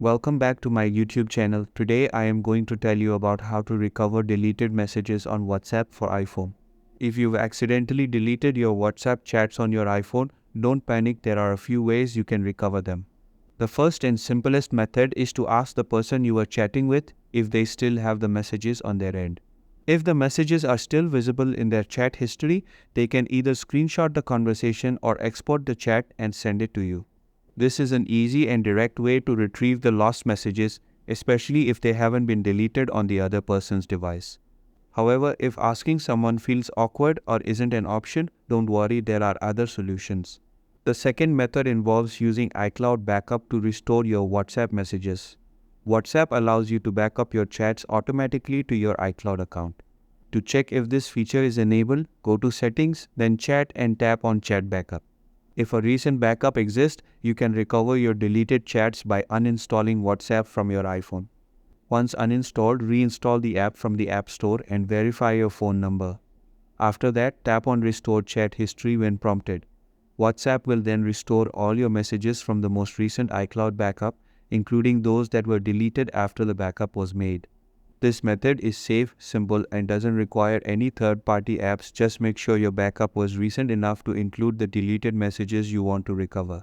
Welcome back to my YouTube channel. Today I am going to tell you about how to recover deleted messages on WhatsApp for iPhone. If you've accidentally deleted your WhatsApp chats on your iPhone, don't panic, there are a few ways you can recover them. The first and simplest method is to ask the person you are chatting with if they still have the messages on their end. If the messages are still visible in their chat history, they can either screenshot the conversation or export the chat and send it to you. This is an easy and direct way to retrieve the lost messages, especially if they haven't been deleted on the other person's device. However, if asking someone feels awkward or isn't an option, don't worry, there are other solutions. The second method involves using iCloud Backup to restore your WhatsApp messages. WhatsApp allows you to back up your chats automatically to your iCloud account. To check if this feature is enabled, go to Settings, then Chat and tap on Chat Backup. If a recent backup exists, you can recover your deleted chats by uninstalling WhatsApp from your iPhone. Once uninstalled, reinstall the app from the App Store and verify your phone number. After that, tap on Restore Chat History when prompted. WhatsApp will then restore all your messages from the most recent iCloud backup, including those that were deleted after the backup was made. This method is safe, simple, and doesn't require any third-party apps. Just make sure your backup was recent enough to include the deleted messages you want to recover.